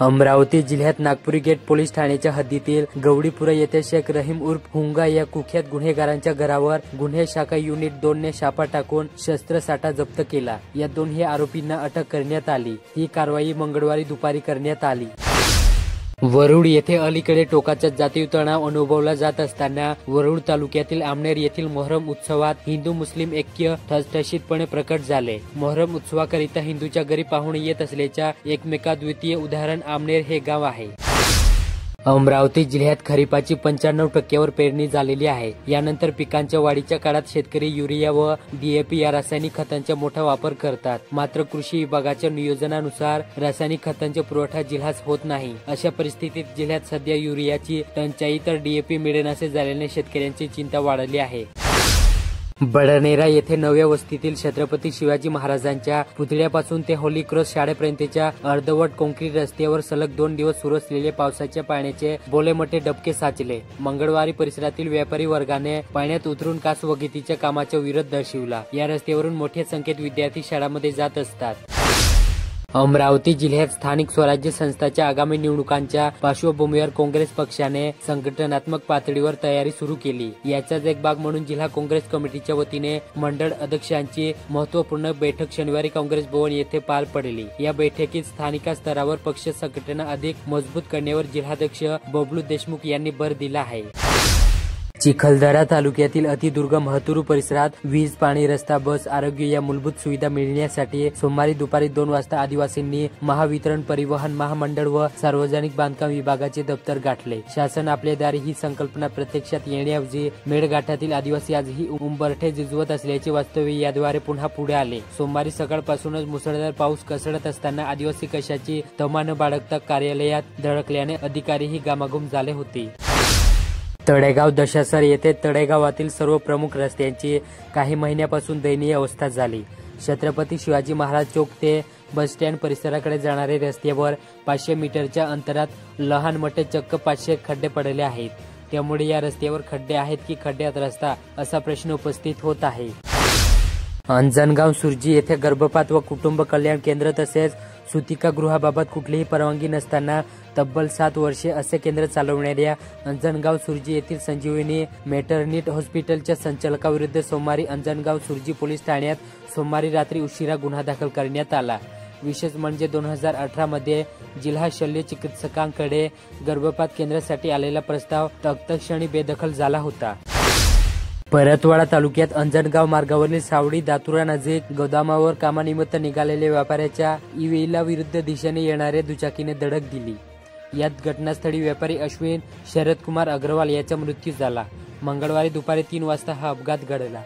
अमरावती जिल्ह्यात Nagpuri gate police ठाण्याच्या हद्दीतील गवडीपुरा येथे शेख रहीम उर्फ हुंगा या कुख्यात गुन्हेगारांच्या घरावर गुन्हे शाखा युनिट 2 ने छापा टाकून शस्त्रसाठा जप्त केला। या दोन्ही आरोपींना अटक करण्यात आली। ही कारवाई मंगळवारी दुपारी करण्यात आली। वरुड येथे अलीकडे टोकाचा जातीय तणाव अनुभवला जात असताना वरुड तालुक्यातील आमनेर येथील मोहरम उत्सवात हिंदू मुस्लिम ऐक्य ठसठशीतपणे प्रकट झाले। मोहरम उत्सवाकरिता हिंदूच्या घरी पाहुणे येत असल्याच्या एकमेकाद्वितीय उदाहरण आमनेर हे गाव आहे। अमरावती जिल्ह्यात खरीपाची 95% पेरणी झालेली आहे। यानंतर पिकांच्या वाढीच्या काळात शेतकरी युरिया व DAP या रासायनिक खतांचा मोठा वापर करतात। मात्र कृषी विभागाच्या नियोजनानुसार रासायनिक खतांचा पुरवठा जिल्ह्यास होत नाही। अशा परिस्थितीत जिल्ह्यात सध्या युरियाची टंचाई तर DAP मिळेनासे झाल्याने शेतकऱ्यांची चिंता वाढली आहे। बडनेरा येथे नव्या वस्तीतील छत्रपती शिवाजी महाराजांच्या पुतळ्यापासून ते होली क्रॉस शाळेपर्यंतच्या अर्धवट काँक्रीट रस्त्यावर सलग 2 दिवस सुरू असलेले पावसाच्या पाण्याचे बोलेमोठे डबके साचले। मंगळवारी परिसरातील व्यापारी वर्गाने पाण्यात उतरून कासवगीतीच्या कामाचा विरोध दर्शविला। या रस्त्यावरून मोठ्या संख्येत विद्यार्थी शाळांमध्ये जात असतात। अमरावती जिल्ह्यात स्थानिक स्वराज्य संस्थांच्या आगामी निवडणुकांच्या पार्श्वभूमीवर काँग्रेस पक्षाने संघटनात्मक पातळीवर तयारी सुरू केली। याचाच एक भाग म्हणून जिल्हा काँग्रेस कमिटीच्या वतीने मंडळ अध्यक्षांची महत्त्वपूर्ण बैठक शनिवारी काँग्रेस भवन येथे पार पडली। या बैठकीत स्थानिक स्तरावर पक्ष संघटना अधिक मजबूत करण्यावर जिल्हाध्यक्ष बबलू देशमुख यांनी भर दिला आहे। चिखलदरा तालुक्यातील अतिदुर्गम हतुरू परिसरात वीज, पाणी, रस्ता, बस, आरोग्य या मूलभूत सुविधा मिळण्यासाठी सोमवारी दुपारी 2 वाजता आदिवासींनी महावितरण, परिवहन महामंडळ व सार्वजनिक बांधकाम विभागाचे दप्तर गाठले। शासन आपल्या दारी ही संकल्पना प्रत्यक्षात येण्याऐवजी मेळघाटातील आदिवासी आजही उंबरठे झिजवत असल्याचे वास्तव्य याद्वारे पुन्हा पुढे आले। सोमवारी सकाळपासूनच मुसळधार पाऊस कोसळत असताना आदिवासी कशाची तमा न बाळगता कार्यालयात धडकल्याने अधिकारीही गमागुम झाले होते। तळेगाव दशासर येथे तळेगावातील सर्व प्रमुख रस्त्यांची काही महिन्यापासून दयनीय अवस्था झाली। छत्रपती शिवाजी महाराज चौक ते बस स्टँड परिसराकडे जाणारे रस्त्यावर 500 मीटरच्या अंतरात लहान मोठे चक्क 500 खड्डे पडले आहेत। त्यामुळे या रस्त्यावर खड्डे आहेत की खड्ड्यात रस्ता असा प्रश्न उपस्थित होत आहे। अंजनगाव सुर्जी येथे गर्भपात व कुटुंब कल्याण केंद्र तसेच सुतिकागृहाबाबत कुठलीही परवानगी नसताना तब्बल 7 वर्षे असे केंद्र चालवणाऱ्या अंजनगाव सुर्जी येथील संजीवनी मॅटर्निटी हॉस्पिटलच्या संचालकाविरुद्ध सोमवारी अंजनगाव सुर्जी पोलीस ठाण्यात सोमवारी रात्री उशिरा गुन्हा दाखल करण्यात आला। विशेष म्हणजे 2018 मध्ये जिल्हा शल्य चिकित्सकांकडे गर्भपात केंद्रासाठी आलेला प्रस्ताव तत्क्षणी बेदखल झाला होता। परतवाडा तालुक्यात अंजनगाव मार्गावरील सावडी दातुरा नजीक गोदामावर कामानिमित्त निघालेल्या व्यापाऱ्याच्या ईव्हीला विरुद्ध दिशेने येणाऱ्या दुचाकीने धडक दिली। यात घटनास्थळी व्यापारी अश्विन शरदकुमार अग्रवाल याचा मृत्यू झाला। मंगळवारी दुपारी 3 वाजता हा अपघात घडला।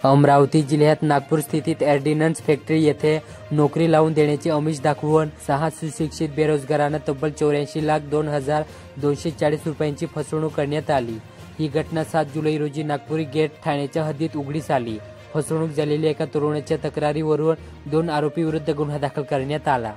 अमरावती जिल्ह्यात नागपूर स्थित ऑर्डिनन्स फॅक्टरी येथे नोकरी लावून देण्याचे आमिष दाखवून 6 सुशिक्षित बेरोजगारांना तब्बल 84,02,240 रुपयांची फसवणूक करण्यात आली। ही घटना 7 जुलै रोजी नागपुरी गेट ठाण्याच्या हद्दीत उघडीस आली। फसवणूक झालेल्या एका तरुणाच्या तक्रारीवरून 2 आरोपी विरुद्ध गुन्हा दाखल करण्यात आला।